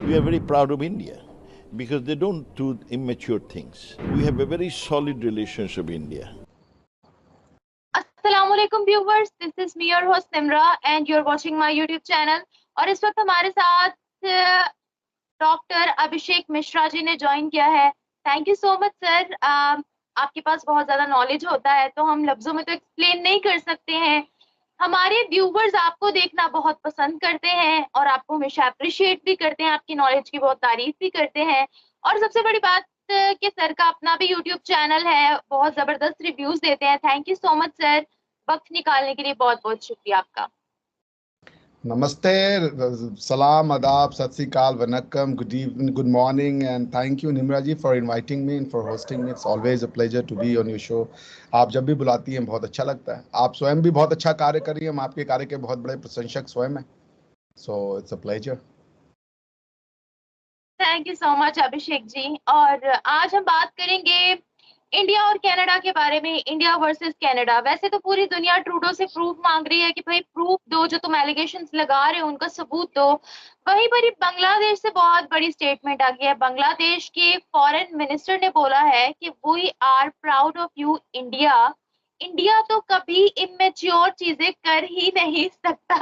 We are very proud of India because they don't do immature things. We have a very solid relationship with India. अस्सलामुअलैकुम viewers, this is me your host Simra and you are watching my YouTube channel. और इस वक्त हमारे साथ doctor Abhishek Mishra ji ने join किया है। Thank you so much sir. आपके पास बहुत ज़्यादा नॉलेज होता है तो हम लफ्ज़ों में तो एक्सप्लेन नहीं कर सकते हैं। हमारे व्यूवर्स आपको देखना बहुत पसंद करते हैं और आपको हमेशा अप्रिशिएट भी करते हैं, आपकी नॉलेज की बहुत तारीफ भी करते हैं। और सबसे बड़ी बात कि सर का अपना भी यूट्यूब चैनल है, बहुत ज़बरदस्त रिव्यूज़ देते हैं। Thank you so much sir, वक्त निकालने के लिए बहुत बहुत शुक्रिया आपका। नमस्ते, सलाम, आदाब, सत श्री अकाल, वनक्कम, good evening, good morning and thank you Nimra ji for inviting me and for hosting me. It's always a pleasure to be on your show. आप जब भी बुलाती हैं बहुत अच्छा लगता है। आप स्वयं भी बहुत अच्छा कार्य कर रही हैं, हम आपके कार्य के बहुत बड़े प्रशंसक स्वयं हैं। So it's a pleasure. Thank you so much Abhishek ji. और आज हम बात करेंगे इंडिया और कनाडा के बारे में, इंडिया वर्सेस कनाडा। वैसे तो पूरी दुनिया ट्रूडो से प्रूफ मांग रही है कि भाई प्रूफ दो, जो तुम एलिगेशंस लगा रहे हो उनका सबूत दो। वहीं पर ही बांग्लादेश से बहुत बड़ी स्टेटमेंट आ गई है। बांग्लादेश के फॉरेन मिनिस्टर ने बोला है कि we are proud of you India. India तो कभी इमेच्योर चीजें कर ही नहीं सकता।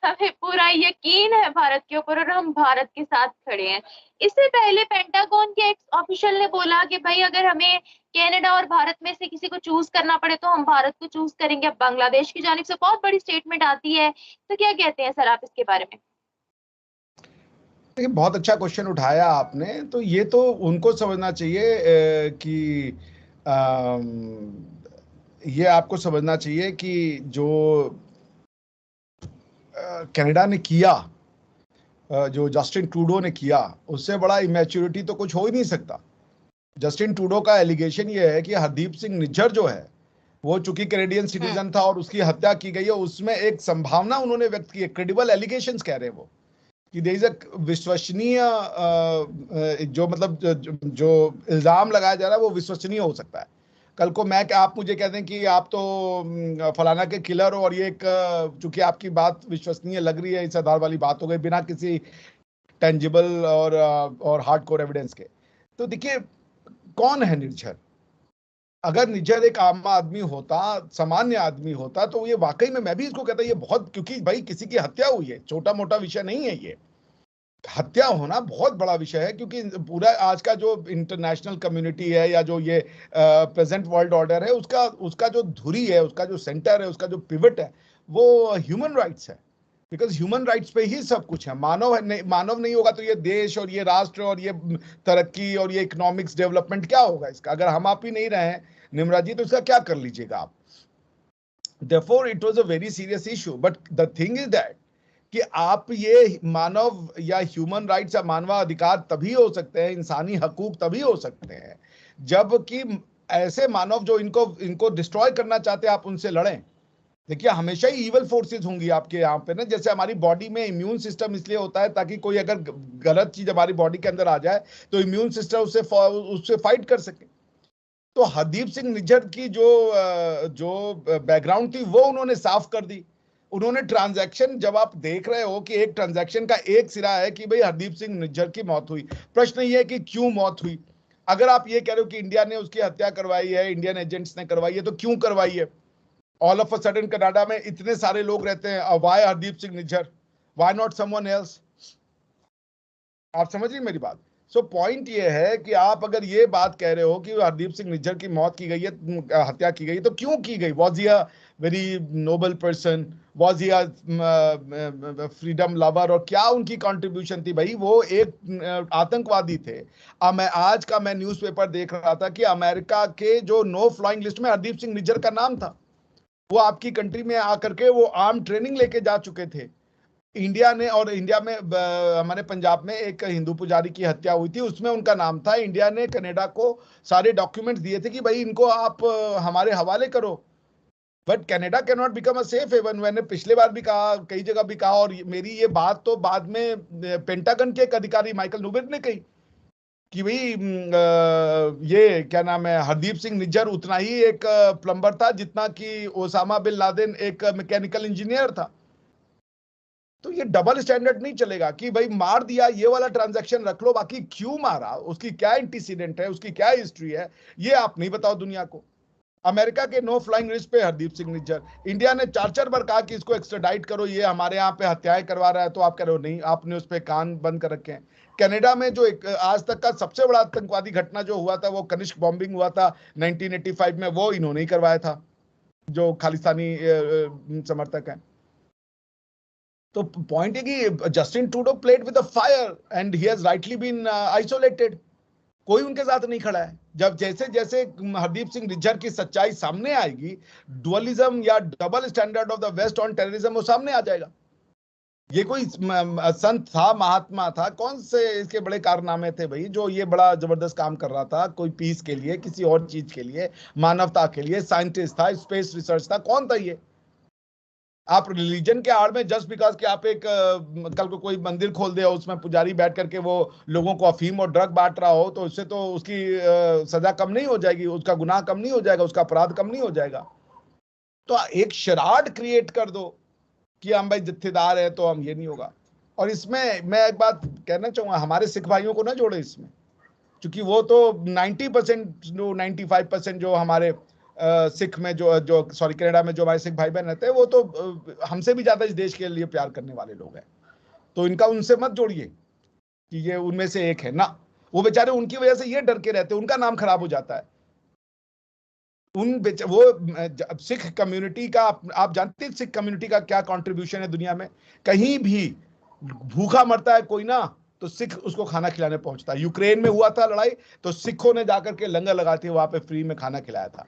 हमें पूरा यकीन है भारत के ऊपर और हम भारत के साथ खड़े हैं। इससे पहले पेंटागन के एक्स ऑफिशियल ने बोला कि भाई अगर हमें कनाडा और भारत में से किसी को चूज करना पड़े तो हम भारत को चूज करेंगे। अब बांग्लादेश की जानिब से बहुत बड़ी स्टेटमेंट आती है, तो क्या कहते हैं सर आप इसके बारे में? देखिए, बहुत अच्छा क्वेश्चन उठाया आपने। तो ये तो उनको समझना चाहिए कि ये आपको समझना चाहिए कि जो कनाडा ने किया, जो जस्टिन ट्रूडो ने किया, उससे बड़ा इमेच्योरिटी तो कुछ हो ही नहीं सकता। जस्टिन ट्रूडो का एलिगेशन ये है कि हरदीप सिंह निज्जर जो है वो चूंकि कैनेडियन सिटीजन था और उसकी हत्या की गई है, उसमें एक संभावना उन्होंने व्यक्त की है। क्रेडिबल एलिगेशंस कह रहे हैं वो कि देयर इज अ विश्वसनीय, जो मतलब जो इल्जाम लगाया जा रहा है वो विश्वसनीय हो सकता है। कल को आप मुझे कह दें कि आप तो फलाना के किलर हो और ये एक चूंकि आपकी बात विश्वसनीय लग रही है, इस आधार वाली बात हो गई बिना किसी टेंजिबल और हार्डकोर एविडेंस के। तो देखिए, कौन है निर्झर? अगर निर्झर एक आम आदमी होता, सामान्य आदमी होता, तो ये वाकई में, मैं भी इसको कहता, ये बहुत, क्योंकि भाई किसी की हत्या हुई है, छोटा मोटा विषय नहीं है ये। हत्या होना बहुत बड़ा विषय है, क्योंकि पूरा आज का जो इंटरनेशनल कम्युनिटी है या जो ये प्रेजेंट वर्ल्ड ऑर्डर है, उसका उसका जो धुरी है, उसका जो सेंटर है, उसका जो पिवट है, वो ह्यूमन राइट्स है। बिकॉज ह्यूमन राइट्स पे ही सब कुछ है। मानव नहीं होगा तो ये देश और ये राष्ट्र और ये तरक्की और ये इकोनॉमिक्स डेवलपमेंट क्या होगा इसका? अगर हम आप ही नहीं रहे निम्रा जी, तो इसका क्या कर लीजिएगा आप? Therefore, it was a very serious issue. But the thing is that कि आप ये मानव या ह्यूमन राइट्स या मानवाधिकार तभी हो सकते हैं, इंसानी हकूक तभी हो सकते हैं जबकि ऐसे मानव जो इनको इनको डिस्ट्रॉय करना चाहते हैं, आप उनसे लड़ें। देखिए, हमेशा ही इवल फोर्सेस होंगी आपके यहाँ पे ना। जैसे हमारी बॉडी में इम्यून सिस्टम इसलिए होता है ताकि कोई अगर गलत चीज हमारी बॉडी के अंदर आ जाए तो इम्यून सिस्टम उससे फाइट कर सके। तो हरदीप सिंह निज्जर की जो बैकग्राउंड थी वो उन्होंने साफ कर दी। उन्होंने ट्रांजैक्शन, जब आप देख रहे हो कि एक ट्रांजैक्शन का एक सिरा है कि भाई हरदीप सिंह निज्जर की मौत हुई, प्रश्न ये है कि क्यों मौत हुई। अगर आप ये कह रहे हो कि इंडिया ने उसकी हत्या करवाई है, इंडियन एजेंट्स ने करवाई है, तो क्यों करवाई है? All of a sudden Canada में इतने सारे लोग रहते हैं, why Hardeep Singh Nijjar, why not someone else? आप समझ रही मेरी बात? सो पॉइंट ये है कि आप अगर ये बात कह रहे हो कि हरदीप सिंह निज्जर की मौत की गई है, हत्या की गई है, तो क्यों की गई? Was he a very noble person? Was he a freedom lover? और क्या उनकी कंट्रीब्यूशन थी? भाई वो एक आतंकवादी थे। मैं न्यूज़पेपर देख रहा था कि अमेरिका के जो नो फ्लाइंग लिस्ट में हरदीप सिंह निज्जर का नाम था। वो आपकी कंट्री में आकर के वो आर्म ट्रेनिंग लेके जा चुके थे। इंडिया ने, और इंडिया में हमारे पंजाब में एक हिंदू पुजारी की हत्या हुई थी, उसमें उनका नाम था। इंडिया ने कनाडा को सारे डॉक्यूमेंट्स दिए थे कि भाई इनको आप हमारे हवाले करो। But Canada can not become a safe haven. मैंने पिछले बार भी कहा, कई जगह भी कहा, और मेरी ये बात तो बाद में पेंटागन के एक अधिकारी माइकल नूबिर ने कही कि भाई ये क्या नाम है, हरदीप सिंह निज्जर उतना ही एक प्लम्बर था जितना कि ओसामा बिन लादेन एक मैकेनिकल इंजीनियर था। तो ये डबल स्टैंडर्ड नहीं चलेगा कि भाई मार दिया, ये वाला ट्रांजैक्शन रख लो, बाकी क्यों मारा, उसकी क्या एंटीसीडेंट है, उसकी क्या हिस्ट्री है, ये आप नहीं बताओ दुनिया को। अमेरिका के नो फ्लाइंग लिस्ट पे हरदीप सिंह निज्जर, इंडिया ने 4-4 बार कहा कि इसको एक्स्ट्राडाइट करो, ये हमारे यहाँ पे हत्याएं करवा रहा है, तो आप कह रहे हो नहीं, आपने उस पर कान बंद कर रखे हैं। कनाडा में जो एक आज तक का सबसे बड़ा आतंकवादी घटना जो हुआ था, वो कनिष्क बॉम्बिंग हुआ था 1985 में, वो इन्होंने ही करवाया था, जो खालिस्तानी समर्थक हैं। तो पॉइंट है कि Justin Trudeau played with the fire and he has rightly been isolated, कोई उनके साथ नहीं खड़ा है। जब जैसे जैसे हरदीप सिंह निज्जर की सच्चाई सामने आएगी, डुअलिज्म या double standard of the west on terrorism वो सामने आ जाएगा। ये कोई संत था, महात्मा था, कौन से इसके बड़े कारनामे थे भाई, जो ये बड़ा जबरदस्त काम कर रहा था, कोई पीस के लिए, किसी और चीज के लिए, मानवता के लिए, साइंटिस्ट था, स्पेस रिसर्च था, कौन था ये? आप रिलीजन के आड़ में जस्ट बिकॉज कि आप एक कल को कोई मंदिर खोल दे, उसमें पुजारी बैठ करके वो लोगों को अफीम और ड्रग बांट रहा हो, तो उससे तो उसकी सजा कम नहीं हो जाएगी, उसका गुनाह कम नहीं हो जाएगा, उसका अपराध कम नहीं हो जाएगा। तो एक शराड क्रिएट कर दो कि हम भाई जत्थेदार है तो हम ये नहीं होगा। और इसमें मैं एक बात कहना चाहूंगा, हमारे सिख भाइयों को ना जोड़े इसमें, क्योंकि वो तो 90% जो 95% जो हमारे सिख में जो सॉरी कनाडा में जो हमारे सिख भाई बहन रहते हैं, वो तो हमसे भी ज्यादा इस देश के लिए प्यार करने वाले लोग हैं। तो इनका उनसे मत जोड़िए कि ये उनमें से एक है ना, वो बेचारे उनकी वजह से ये डर के रहते हैं, उनका नाम खराब हो जाता है। वो सिख कम्युनिटी का, आप जानते हैं सिख कम्युनिटी का क्या कंट्रीब्यूशन है दुनिया में? कहीं भी भूखा मरता है कोई ना, तो सिख उसको खाना खिलाने पहुंचता है। यूक्रेन में हुआ था लड़ाई, तो सिखों ने जाकर के लंगर लगाते वहां पे फ्री में खाना खिलाया था।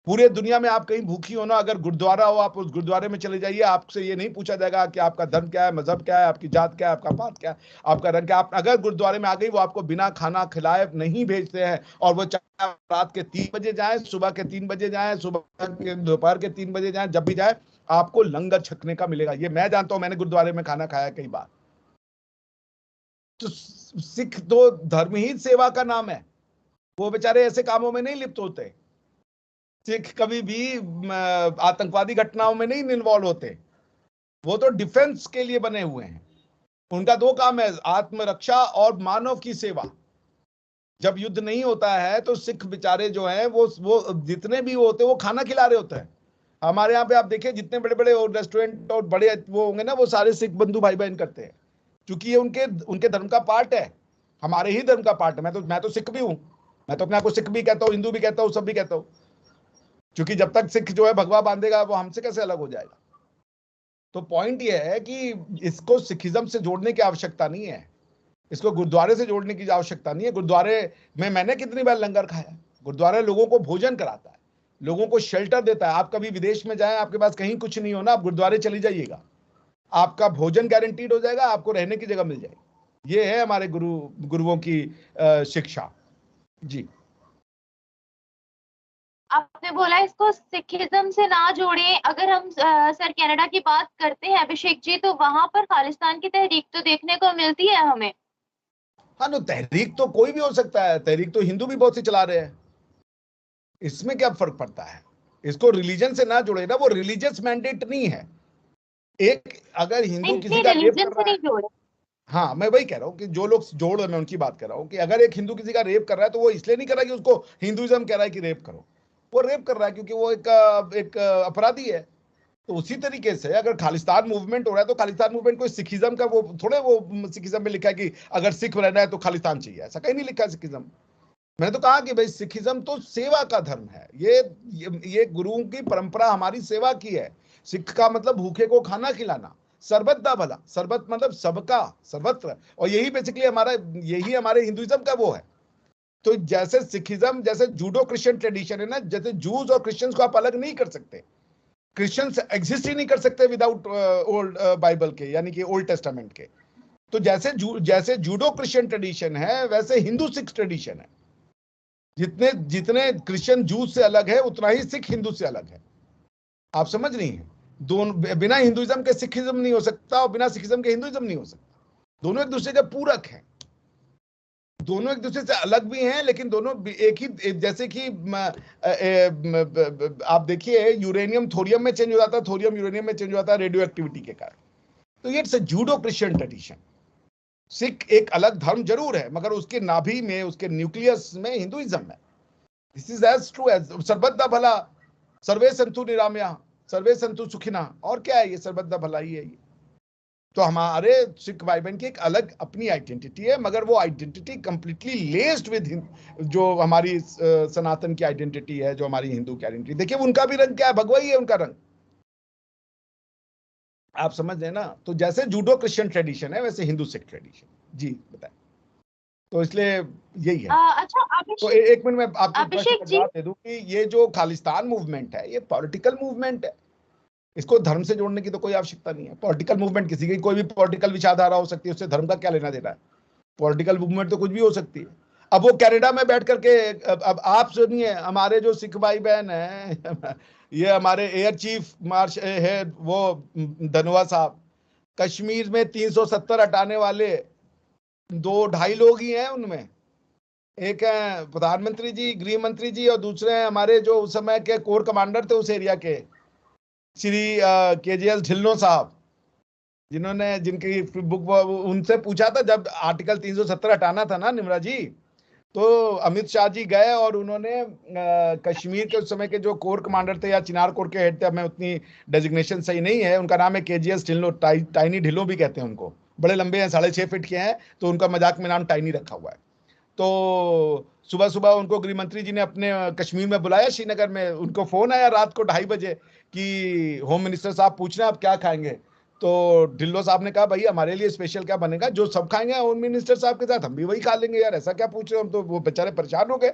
पूरे दुनिया में आप कहीं भूखी हो ना, अगर गुरुद्वारा हो, आप उस गुरुद्वारे में चले जाइए, आपसे ये नहीं पूछा जाएगा कि आपका धर्म क्या है, मजहब क्या है, आपकी जात क्या है, आपका पात क्या है, आपका रंग क्या है। आप अगर गुरुद्वारे में आ गई, वो आपको बिना खाना खिलाए नहीं भेजते हैं, और वो चाहे रात के 3 बजे जाए, सुबह के 3 बजे जाए, सुबह के दोपहर के 3 बजे जाए, जब भी जाए आपको लंगर छकने का मिलेगा। ये मैं जानता हूं, मैंने गुरुद्वारे में खाना खाया कई बार। तो सिख तो धर्म ही सेवा का नाम है, वो बेचारे ऐसे कामों में नहीं लिप्त होते। सिख कभी भी आतंकवादी घटनाओं में नहीं इन्वॉल्व होते, वो तो डिफेंस के लिए बने हुए हैं। उनका 2 काम है, आत्मरक्षा और मानव की सेवा। जब युद्ध नहीं होता है तो सिख बेचारे जो हैं वो जितने भी होते हैं वो खाना खिला रहे होते हैं। हमारे यहाँ पे आप देखिए, जितने बड़े बड़े रेस्टोरेंट और बड़े वो होंगे ना, वो सारे सिख बंधु भाई बहन करते हैं, क्योंकि ये उनके धर्म का पार्ट है, हमारे ही धर्म का पार्ट है। मैं तो सिख भी हूं, मैं तो अपने आप को सिख भी कहता हूँ, हिंदू भी कहता हूँ, सब भी कहता हूँ, क्योंकि जब तक सिख जो है भगवा बांधेगा, वो हमसे कैसे अलग हो जाएगा। तो पॉइंट ये है कि इसको सिखिज्म से जोड़ने की आवश्यकता नहीं है, इसको गुरुद्वारे से जोड़ने की आवश्यकता नहीं है। गुरुद्वारे में मैंने कितनी बार लंगर खाया, गुरुद्वारे लोगों को भोजन कराता है, लोगों को शेल्टर देता है। आप कभी विदेश में जाएं, आपके पास कहीं कुछ नहीं हो ना, आप गुरुद्वारे चली जाइएगा, आपका भोजन गारंटीड हो जाएगा, आपको रहने की जगह मिल जाएगी। ये है हमारे गुरुओं की शिक्षा। जी, आपने बोला इसको सिखिज्म से ना जोड़े। अगर हम सर कनाडा की बात करते हैं अभिषेक जी, तो वहां पर खालिस्तान की तहरीक तो देखने को मिलती है हमें। हाँ, तो तहरीक तो कोई भी हो सकता है, तहरीक तो हिंदू भी बहुत सी चला रहे हैं, इसमें क्या फर्क पड़ता है? इसको रिलीजन से ना जोड़े ना, वो रिलीजियस मैंडेट नहीं है। एक अगर हिंदू किसी का रेप रिलीजन कर से रहा है, नहीं जोड़े। हाँ मैं वही कह रहा हूँ कि जो लोग जोड़, मैं उनकी बात कर रहा हूँ कि अगर एक हिंदू किसी का रेप कर रहा है, तो वो इसलिए नहीं कर रहा कि उसको हिंदुइज्म कह रहा है कि रेप करो, वो रेप कर रहा है क्योंकि वो एक अपराधी है। तो उसी तरीके से अगर खालिस्तान मूवमेंट हो रहा है, तो खालिस्तान मूवमेंट कोई सिखिज्म का वो थोड़े, वो सिखिज्म में लिखा है कि अगर सिख रहना है तो खालिस्तान चाहिए, ऐसा कहीं नहीं लिखा है सिखिज्म। मैंने तो कहा कि भाई सिखिज्म तो सेवा का धर्म है, ये गुरुओं की परंपरा हमारी सेवा की है। सिख का मतलब भूखे को खाना खिलाना, सरबत दा भला, सरबत मतलब सबका, सर्वत्र, और यही बेसिकली हमारे हिंदुइज्म का वो है। तो जैसे सिखिज्म, जैसे जूडो क्रिश्चियन ट्रेडिशन है ना, जैसे जूस और क्रिश्चियंस को आप अलग नहीं कर सकते, क्रिश्चियंस एग्जिस्ट ही नहीं कर सकते विदाउट ओल्ड बाइबल के, यानी कि ओल्ड टेस्टामेंट के। तो जैसे जूडो क्रिश्चियन ट्रेडिशन है, वैसे हिंदू सिख ट्रेडिशन है। जितने जितने क्रिश्चियन जूस से अलग है, उतना ही सिख हिंदू से अलग है। आप समझ नहीं है? दोनों, बिना हिंदुइज्म के सिखिज्म नहीं हो सकता, और बिना सिखिज्म के हिंदुइज्म नहीं हो सकता। दोनों एक दूसरे के पूरक हैं, दोनों एक दूसरे से अलग भी हैं, लेकिन दोनों एक ही, जैसे कि आप देखिए यूरेनियम थोरियम में चेंज हो जाता है, थोरियम यूरेनियम में चेंज हो जाता है रेडियो एक्टिविटी के कारण। तो ये it's a judo Christian tradition. Sikh एक अलग धर्म जरूर है, मगर उसके नाभि में, उसके न्यूक्लियस में हिंदुइज्म है। This is as true as सर्वदा भला, सर्वे संतु निरामया, सर्वे संतु सुखिना। और क्या है ये? सर्वदा भला ही है ये। तो हमारे सिख भाई बहन की एक अलग अपनी आइडेंटिटी है, मगर वो आइडेंटिटी कंप्लीटली लेस्ड विद जो हमारी सनातन की आइडेंटिटी है, जो हमारी हिंदू की आइडेंटिटी। देखिए उनका भी रंग क्या है, भगवा ही है उनका रंग। आप समझ रहे हैं ना? तो जैसे जूडो क्रिश्चियन ट्रेडिशन है, वैसे हिंदू सिख ट्रेडिशन। जी बताएं। तो इसलिए यही है। अच्छा तो अभिषेक, एक मिनट में आपके क्वेश्चन का जी जवाब दे दूं कि ये जो खालिस्तान मूवमेंट है, ये पॉलिटिकल मूवमेंट है। इसको धर्म से जोड़ने की तो कोई आवश्यकता नहीं है। पॉलिटिकल मूवमेंट किसी की कोई भी पॉलिटिकल विचारधारा हो सकती है, उससे धर्म का क्या लेना देना है? पॉलिटिकल मूवमेंट तो कुछ भी हो सकती है। अब वो कनाडा में बैठ करके, अब आप सुनिए, हमारे जो सिख भाई बहन हैं ये हमारे एयर चीफ मार्श है वो धनोआ साहब, कश्मीर में 370 हटाने वाले 2-2.5 लोग ही हैं उनमें। एक है प्रधानमंत्री जी, गृह मंत्री जी, और दूसरे हैं हमारे जो उस समय के कोर कमांडर थे उस एरिया के, श्री केजीएस ढिल्लों साहब, जिन्होंने, जिनकी बुक, उनसे पूछा था जब आर्टिकल 370 हटाना था ना निम्रा जी, तो अमित शाह जी गए और उन्होंने कश्मीर के उस समय के जो कोर कमांडर थे, या चिनार कोर के हेड थे, हमें उतनी डेजिग्नेशन सही नहीं है, उनका नाम है केजीएस ढिल्लो, टाइनी ढिल्लो भी कहते हैं उनको, बड़े लंबे हैं, 6.5 फीट के हैं, तो उनका मजाक में नाम टाइनी रखा हुआ है। तो सुबह सुबह उनको गृह मंत्री जी ने अपने कश्मीर में बुलाया, श्रीनगर में। उनको फोन आया रात को 2:30 बजे कि होम मिनिस्टर साहब पूछ रहे हैं आप क्या खाएंगे। तो ढिल्लो साहब ने कहा भाई हमारे लिए स्पेशल क्या बनेगा, जो सब खाएंगे होम मिनिस्टर साहब के साथ हम भी वही खा लेंगे यार, ऐसा क्या पूछ रहे हो हम। तो वो बेचारे परेशान हो गए।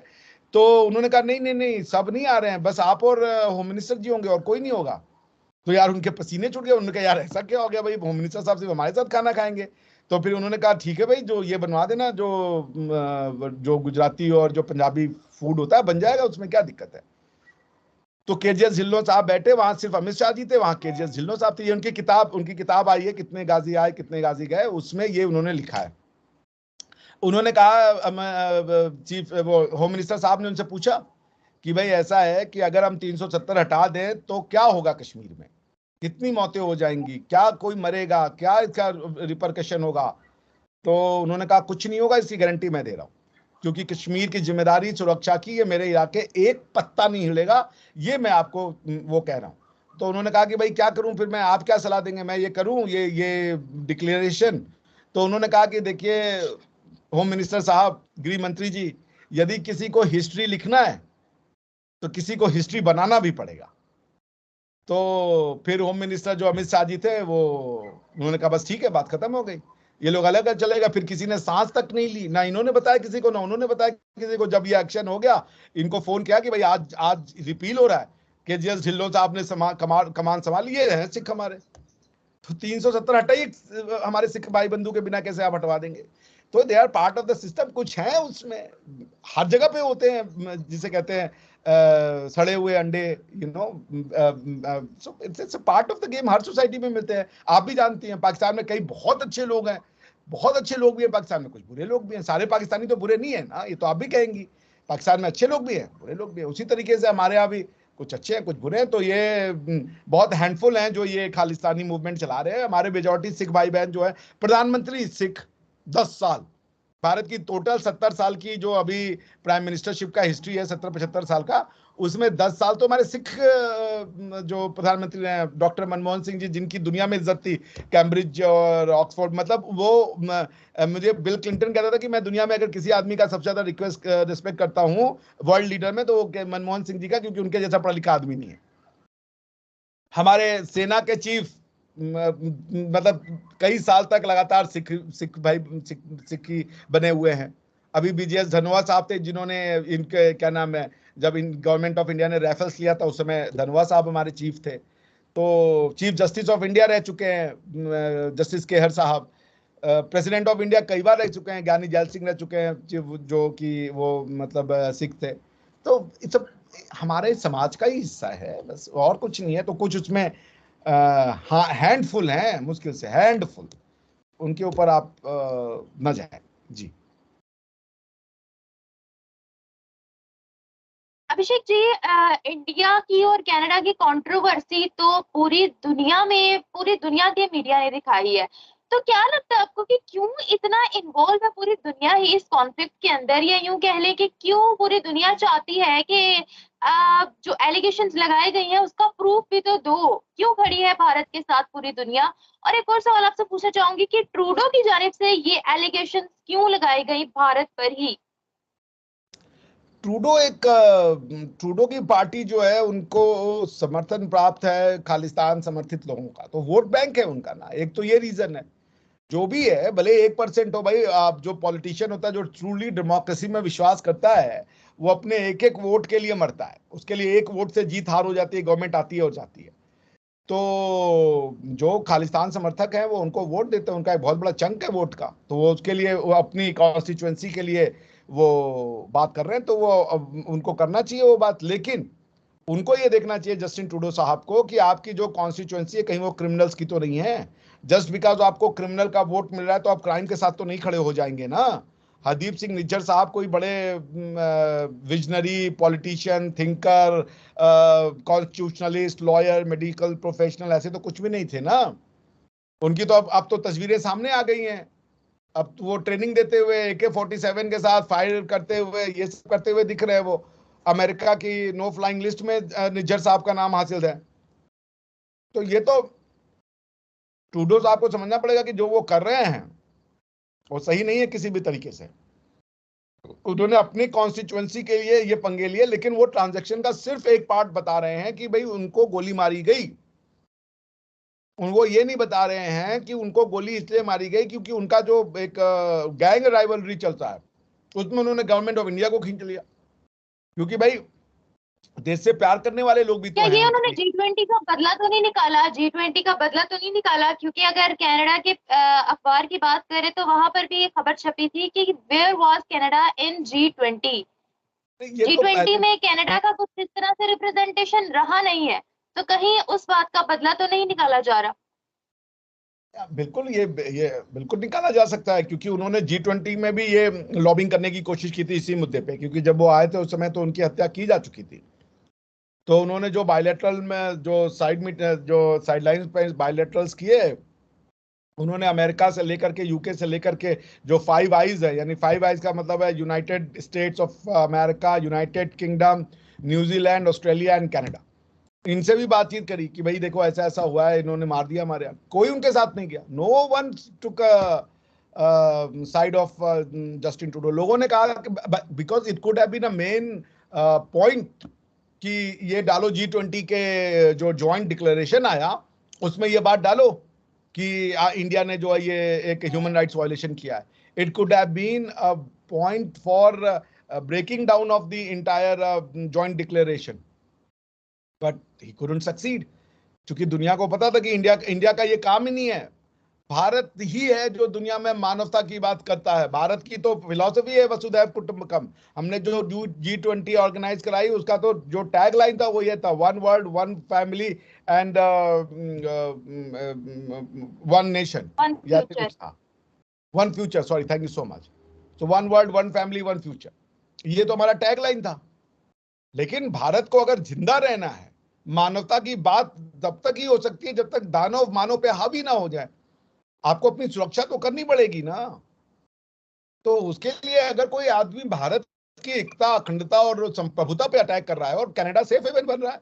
तो उन्होंने कहा नहीं नहीं नहीं, सब नहीं आ रहे हैं, बस आप और होम मिनिस्टर जी होंगे और कोई नहीं होगा। तो यार उनके पसीने छूट गए। उन्होंने कहा यार ऐसा क्या हो गया भाई, होम मिनिस्टर साहब सिर्फ हमारे साथ खाना खाएंगे। तो फिर उन्होंने कहा ठीक है भाई, जो ये बनवा देना, जो गुजराती और जो पंजाबी फूड होता है बन जाएगा, उसमें क्या दिक्कत है। तो केजीएस ढिल्लों साहब बैठे, वहां सिर्फ अमित शाह जी थे, वहां केजीएस ढिल्लों साहब थे। ये उनकी किताब आई है, कितने गाजी आए कितने गाजी गए, उसमें ये उन्होंने लिखा है। उन्होंने कहा, चीफ वो होम मिनिस्टर साहब ने उनसे पूछा कि भाई ऐसा है कि अगर हम 370 हटा दें तो क्या होगा कश्मीर में, कितनी मौतें हो जाएंगी, क्या कोई मरेगा, क्या इसका रिपरकशन होगा। तो उन्होंने कहा कुछ नहीं होगा, इसकी गारंटी मैं दे रहा हूं, क्योंकि कश्मीर की जिम्मेदारी सुरक्षा की, ये मेरे इलाके एक पत्ता नहीं हिलेगा, ये मैं आपको वो कह रहा हूं। तो उन्होंने कहा कि भाई क्या करूं फिर मैं, आप क्या सलाह देंगे, मैं ये करूं ये डिक्लेरेशन। तो उन्होंने कहा कि देखिए होम मिनिस्टर साहब, गृह मंत्री जी, यदि किसी को हिस्ट्री लिखना है तो किसी को हिस्ट्री बनाना भी पड़ेगा। तो फिर होम मिनिस्टर जो अमित शाह जी थे, वो उन्होंने कहा बस ठीक है, बात खत्म हो गई, ये लोग अलग अलग चलेगा। फिर किसी ने सांस तक नहीं ली, ना इन्होंने बताया किसी को, ना उन्होंने बताया किसी को। जब ये एक्शन हो गया, इनको फोन किया कि भाई आज आज रिपील हो रहा है, केजीएस ढिल्लों साहब ने कमान संभाली, ये है सिख हमारे। तो 370 हटाइए, हमारे सिख भाई बंधु के बिना कैसे आप हटवा देंगे। तो they are part of the system, कुछ है उसमें, हर जगह पे होते हैं, जिसे कहते हैं सड़े हुए अंडे, you know. So it's a part of the game, her society में मिलते हैं। आप भी जानती हैं पाकिस्तान में कई बहुत अच्छे लोग हैं, बहुत अच्छे लोग भी हैं पाकिस्तान में, कुछ बुरे लोग भी हैं। सारे पाकिस्तानी तो बुरे नहीं है ना, ये तो आप भी कहेंगी। पाकिस्तान में अच्छे लोग भी हैं, बुरे लोग भी हैं। उसी तरीके से हमारे यहाँ भी कुछ अच्छे हैं कुछ बुरे हैं। तो ये बहुत हैंडफुल हैं जो ये खालिस्तानी मूवमेंट चला रहे हैं। हमारे मेजॉरिटी सिख भाई बहन जो है, प्रधानमंत्री सिख 10 साल, भारत की टोटल 70 साल की जो अभी प्राइम मिनिस्टरशिप का हिस्ट्री है, 70-75 साल का, उसमें 10 साल तो हमारे सिख जो प्रधानमंत्री हैं, डॉक्टर मनमोहन सिंह जी, जिनकी दुनिया में इज्जत थी, कैम्ब्रिज और ऑक्सफोर्ड, मतलब वो मुझे बिल क्लिंटन कहता था कि मैं दुनिया में अगर किसी आदमी का सबसे ज्यादा रिस्पेक्ट करता हूं वर्ल्ड लीडर में, तो वो मनमोहन सिंह जी का, क्योंकि उनके जैसा पढ़ा लिखा आदमी नहीं है। हमारे सेना के चीफ, मतलब कई साल तक लगातार सिख भाई सिक्की बने हुए हैं। अभी बीजीएस धनोआ साहब थे, जिन्होंने इनके क्या नाम है, जब इन गवर्नमेंट ऑफ इंडिया ने राइफल्स लिया था उस समय धनोआ साहब हमारे चीफ थे। तो चीफ जस्टिस ऑफ इंडिया रह चुके हैं जस्टिस केहर साहब। प्रेसिडेंट ऑफ इंडिया कई बार रह चुके हैं, ज्ञानी जैल सिंह रह चुके हैं, जो कि वो मतलब सिख थे। तो इट्स हमारे समाज का ही हिस्सा है, बस और कुछ नहीं है। तो कुछ उसमें हाँ हैंडफुल हैं, मुश्किल से हैंडफुल, उनके ऊपर आप न जाए। जी। अभिषेक जी, इंडिया की और कनाडा की कंट्रोवर्सी तो पूरी दुनिया के मीडिया ने दिखाई है। तो क्या लगता है आपको कि क्यों इतना इन्वॉल्व है पूरी दुनिया ही इस कॉन्फ्लिक्ट के अंदर, या यूं कह लें कि क्यों पूरी दुनिया चाहती है कि जो एलिगेशंस लगाए गए हैं उसका प्रूफ भी तो दो, क्यों खड़ी है भारत के साथ पूरी दुनिया? और एक और सवाल आपसे पूछना चाहूंगी कि ट्रूडो की जानिब से ये एलिगेशंस क्यों लगाई गई भारत पर ही? ट्रूडो की पार्टी जो है उनको समर्थन प्राप्त है खालिस्तान समर्थित लोगों का, तो वोट बैंक है उनका ना, एक तो ये रीजन है। जो भी है, भले 1% हो भाई, आप जो पॉलिटिशियन होता है जो ट्रूली डेमोक्रेसी में विश्वास करता है, वो अपने एक एक वोट के लिए मरता है, उसके लिए एक वोट से जीत हार हो जाती है, गवर्नमेंट आती है और जाती है। तो जो खालिस्तान समर्थक हैं वो उनको वोट देते हैं, उनका एक बहुत बड़ा चंक है वोट का, तो वो उसके लिए वो अपनी कॉन्स्टिट्यूएंसी के लिए वो बात कर रहे हैं, तो वो उनको करना चाहिए वो बात। लेकिन उनको ये देखना चाहिए जस्टिन ट्रूडो साहब को कि आपकी जो कॉन्स्टिट्यूएंसी है कहीं वो क्रिमिनल्स की तो नहीं है। जस्ट बिकॉज आपको क्रिमिनल का वोट मिल रहा है तो आप क्राइम के साथ तो नहीं खड़े हो जाएंगे ना। हरदीप सिंह निज्जर साहब कोई बड़े visionary politician, thinker, constitutionalist, lawyer, medical professional ऐसे तो कुछ भी नहीं थे ना। उनकी तो अब तो तस्वीरें सामने आ गई हैं। अब तो वो ट्रेनिंग देते हुए AK-47 के साथ फायर करते हुए, ये सब करते हुए दिख रहे हैं। वो अमेरिका की नो फ्लाइंग लिस्ट में निज्जर साहब का नाम हासिल है। तो ये तो ट्रूडो साहब को समझना पड़ेगा कि जो वो कर रहे हैं वो सही नहीं है किसी भी तरीके से। उन्होंने अपनी कॉन्स्टिट्यूएंसी के लिए ये पंगे लिए, लेकिन वो ट्रांजैक्शन का सिर्फ एक पार्ट बता रहे हैं कि भाई उनको गोली मारी गई। वो ये नहीं बता रहे हैं कि उनको गोली इसलिए मारी गई क्योंकि उनका जो एक गैंग राइवलरी चलता है उसमें उन्होंने गवर्नमेंट ऑफ इंडिया को खींच लिया, क्योंकि भाई देश से प्यार करने वाले लोग भी क्या तो ये हैं उन्होंने उनके। G20 का बदला तो नहीं निकाला? G20 का बदला तो नहीं निकाला? क्योंकि अगर कनाडा के अखबार की बात करें तो वहां पर भी ये खबर छपी थी कि where was Canada in G20। ये तो G20 पहले में कनाडा का कुछ इस तरह से रिप्रेजेंटेशन रहा नहीं है, तो कहीं उस बात का बदला तो नहीं निकाला जा रहा? बिल्कुल ये बिल्कुल निकाला जा सकता है, क्योंकि उन्होंने G20 में भी ये लॉबिंग करने की कोशिश की थी इसी मुद्दे पे, क्योंकि जब वो आए थे उस समय तो उनकी हत्या की जा चुकी थी। तो उन्होंने जो बायलैटरल में जो साइडलाइंस पे बायलैटरल्स किए, उन्होंने अमेरिका से लेकर के यूके से लेकर के जो 5 आइज है, यानी 5 आइज का मतलब है United states of America, United kingdom, New Zealand, Australia and Canada, इनसे भी बातचीत करी कि भाई देखो ऐसा ऐसा हुआ है, इन्होंने मार दिया हमारे यहाँ। कोई उनके साथ नहीं गया, no one took side of Justin Trudeau. लोगों ने कहा कि because it could have been a main point कि ये डालो G20 के जो ज्वाइंट डिक्लेरेशन आया उसमें ये बात डालो कि इंडिया ने जो है ये एक ह्यूमन राइट्स वायलेशन किया है। It could have been a point for breaking down of the entire joint declaration, but he couldn't succeed, क्योंकि दुनिया को पता था कि इंडिया का ये काम ही नहीं है। भारत ही है जो दुनिया में मानवता की बात करता है। भारत की तो फिलॉसफी है वसुधैव कुटुंबकम। हमने जो G20 ऑर्गेनाइज कराई उसका तो जो टैग लाइन था वो ये था, one world one family and one nation, one या ऐसे फ्यूचर। कुछ था। One future, sorry, thank you so much. तो one world one family one future, ये तो हमारा टैग लाइन था। लेकिन भारत को अगर जिंदा रहना है, मानवता की बात तब तक ही हो सकती है जब तक दानव मानव पे हावी ना हो जाए। आपको अपनी सुरक्षा तो करनी पड़ेगी ना। तो उसके लिए अगर कोई आदमी भारत की एकता, अखंडता और संप्रभुता पे अटैक कर रहा है और कनाडा सेफ हेवन बन रहा है,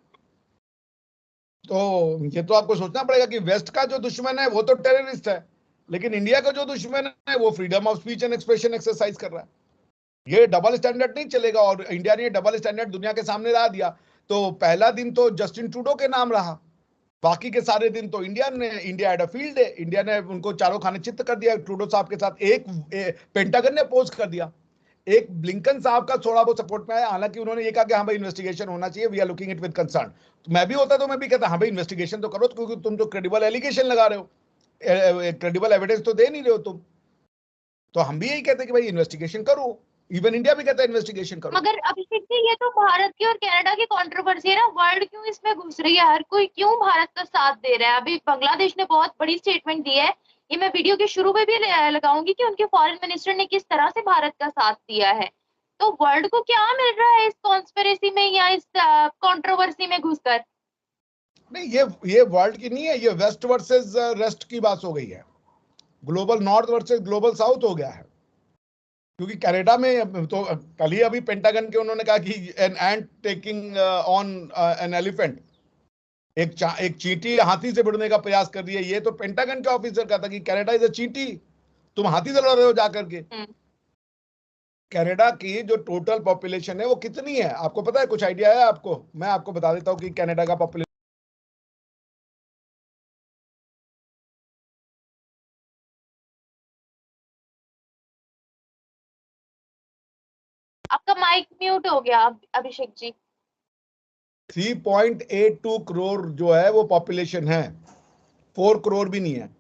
तो ये तो आपको सोचना पड़ेगा कि वेस्ट का जो दुश्मन है वो तो टेररिस्ट है, लेकिन इंडिया का जो दुश्मन है वो freedom of speech and expression exercise कर रहा है। ये डबल स्टैंडर्ड नहीं चलेगा, और इंडिया ने डबल स्टैंडर्ड दुनिया के सामने ला दिया। तो पहला दिन तो जस्टिन ट्रूडो के नाम रहा, बाकी के सारे दिन तो इंडिया एड अ फील्ड है। इंडिया ने उनको चारों खाने चित्त कर दिया ट्रूडो साहब के साथ। पेंटागन ने पोज कर दिया, एक ब्लिंकन साहब का थोड़ा बहुत सपोर्ट में आया, हालांकि उन्होंने ये कहा कि हाँ भाई इन्वेस्टिगेशन होना चाहिए, we are looking it with concern. तो मैं भी होता तो मैं भी कहता हाँ भाई इन्वेस्टिगेशन तो करो, क्योंकि तुम तो क्रेडिबल एलिगेशन लगा रहे हो, क्रेडिबल एविडेंस तो दे नहीं रहे हो तुम। तो हम भी यही कहते हैं कि भाई इन्वेस्टिगेशन करो, इवन इंडिया भी कहता है इन्वेस्टिगेशन करो। मगर अभिषेक जी, ये तो भारत की और कनाडा की कंट्रोवर्सी है ना, वर्ल्ड क्यों इसमें घुस रही है? हर कोई क्यों भारत का साथ दे रहा है? अभी बांग्लादेश ने बहुत बड़ी स्टेटमेंट दी है, ये मैं वीडियो के शुरू में भी लगाऊंगी कि उनके फॉरेन मिनिस्टर ने किस तरह से भारत का साथ दिया है। तो वर्ल्ड को क्या मिल रहा है इस कॉन्स्पिरेसी में या इस कंट्रोवर्सी में घुसकर? नहीं, ये वर्ल्ड की नहीं है, ये वेस्ट वर्सेस रेस्ट की बात हो गई है। Global north versus global south हो गया है। क्योंकि कनाडा में तो कल ही अभी पेंटागन के उन्होंने कहा कि an ant taking on an elephant, एक चींटी हाथी से भिड़ने का प्रयास कर रही है। ये तो पेंटागन के ऑफिसर का था कि कनाडा इज अ चींटी, तुम हाथी से लड़ रहे हो जाकर के। कनाडा की जो टोटल पॉपुलेशन है वो कितनी है आपको पता है? कुछ आइडिया है आपको? मैं आपको बता देता हूं कि कनाडा का पॉपुलेशन आपका माइक म्यूट हो गया अभिषेक जी। 3.82 करोड़ जो है वो पॉपुलेशन है, 4 करोड़ भी नहीं है।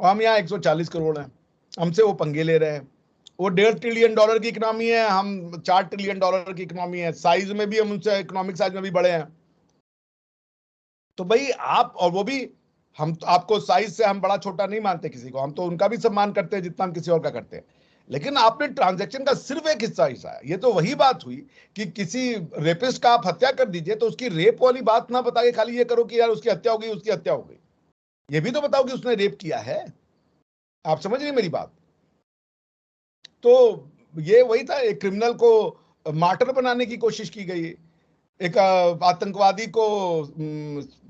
और हम यहाँ 140 करोड़ हैं, हमसे वो पंगे ले रहे हैं। वो $1.5 ट्रिलियन की इकोनॉमी है, हम $4 ट्रिलियन की इकोनॉमी है। साइज में भी हम उनसे, इकोनॉमिक साइज में भी बड़े हैं। तो भाई आप, और वो भी हम तो आपको साइज से हम बड़ा छोटा नहीं मानते किसी को, हम तो उनका भी सम्मान करते हैं जितना हम किसी और का करते हैं। लेकिन आपने ट्रांजैक्शन का सिर्फ एक हिस्सा है। ये तो वही बात हुई कि किसी रेपिस्ट का आप हत्या कर दीजिए तो उसकी रेप वाली बात ना बता के खाली ये करो कि यार उसकी हत्या हो गई, उसकी हत्या हो गई। ये भी तो बताओ कि उसने रेप किया है। आप समझ रहे मेरी बात? तो ये वही था, एक क्रिमिनल को मार्टर बनाने की कोशिश की गई, एक आतंकवादी को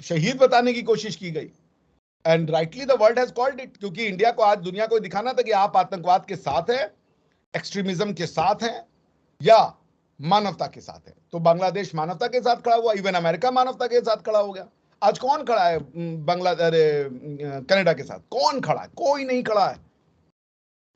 शहीद बताने की कोशिश की गई। And rightly the world has called it, क्योंकि इंडिया को आज दुनिया को दिखाना था कि आप आतंकवाद के साथ हैं, एक्सट्रीमिज्म के साथ हैं या मानवता के साथ है। तो बांग्लादेश मानवता के साथ खड़ा हुआ, इवन अमेरिका मानवता के साथ खड़ा हो गया। आज कौन खड़ा है कनाडा के साथ? कौन खड़ा है? कोई नहीं खड़ा है।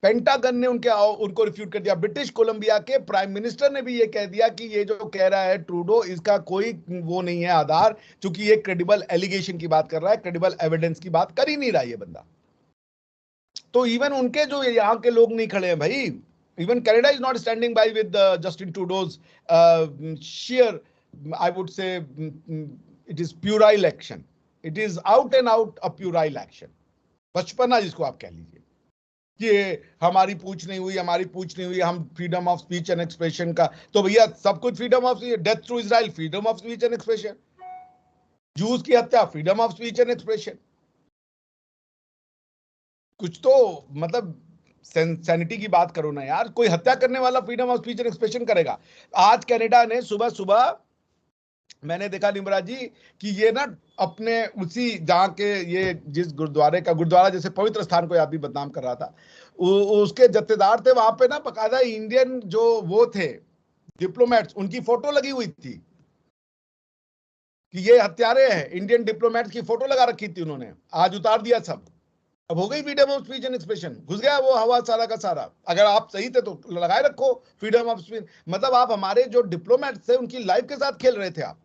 पेंटागन ने उनको रिफ्यूट कर दिया। ब्रिटिश कोलंबिया के प्राइम मिनिस्टर ने भी ये कह दिया कि ये जो कह रहा है ट्रूडो, इसका कोई वो नहीं है आधार, क्योंकि ये क्रेडिबल एलिगेशन की बात कर रहा है, क्रेडिबल एविडेंस की बात कर ही नहीं रहा ये बंदा। तो इवन उनके जो यहाँ के लोग नहीं खड़े हैं भाई। Even Canada is not standing by with Justin Trudeau's share, I would say it is puerile action, it is out and out a puerile action. बचपना जिसको आप कह लीजिए कि हमारी पूछ नहीं हुई, हमारी पूछ नहीं हुई, हम freedom of speech and expression का, तो भैया सब कुछ freedom of speech. Death through Israel, freedom of speech and expression. Juice की हत्या, freedom of speech and expression. कुछ तो मतलब सैनिटी की बात करो ना यार। कोई हत्या करने वाला freedom of speech and expression करेगा? आज कनाडा ने सुबह सुबह मैंने देखा निमरा जी कि ये ना अपने उसी जहाँ के, ये जिस गुरुद्वारा जैसे पवित्र स्थान को आप भी बदनाम कर रहा था, उसके जत्थेदार थे वहां पे ना, बकायदा इंडियन जो वो थे डिप्लोमेट्स, उनकी फोटो लगी हुई थी कि ये हत्यारे हैं। इंडियन डिप्लोमेट्स की फोटो लगा रखी थी उन्होंने, आज उतार दिया सब। अब हो गई freedom of speech and expression, घुस गया वो हवा सारा का सारा। अगर आप सही थे तो लगाए रखो फ्रीडम ऑफ स्पीच। मतलब आप हमारे जो डिप्लोमेट्स थे उनकी लाइफ के साथ खेल रहे थे आप।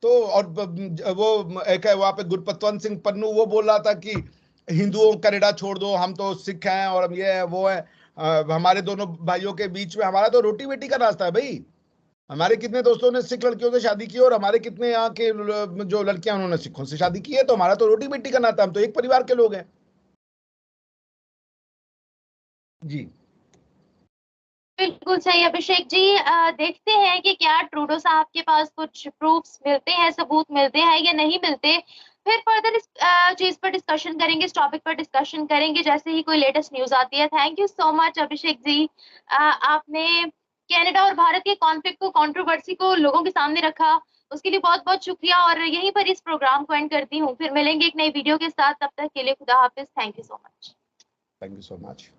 तो और वो एक है वहां पे गुरपतवंत सिंह पन्नू, वो बोल रहा था कि हिंदुओं कनाडा छोड़ दो, हम तो सिख हैं और हम ये है वो है। हमारे दोनों भाइयों के बीच में हमारा तो रोटी बेटी का रास्ता है भाई। हमारे कितने दोस्तों ने सिख लड़कियों से शादी की और हमारे कितने यहाँ के जो लड़कियां उन्होंने सिखों से शादी की है। तो हमारा तो रोटी बेटी का नाता, हम तो एक परिवार के लोग हैं जी। बिल्कुल सही अभिषेक जी। देखते हैं कि क्या ट्रूडो साहब के पास कुछ प्रूफ्स मिलते हैं, सबूत मिलते हैं या नहीं मिलते। फिर फर्दर इस चीज पर डिस्कशन करेंगे, इस टॉपिक पर डिस्कशन करेंगे जैसे ही कोई लेटेस्ट न्यूज आती है। Thank you so much Abhishek जी। आपने कनाडा और भारत के कॉन्फ्लिक्ट को, कंट्रोवर्सी को लोगों के सामने रखा, उसके लिए बहुत बहुत शुक्रिया। और यहीं पर इस प्रोग्राम को एंड करती हूँ, फिर मिलेंगे एक नई वीडियो के साथ। तब तक के लिए खुदा हाफिज। Thank you so much. Thank you so much.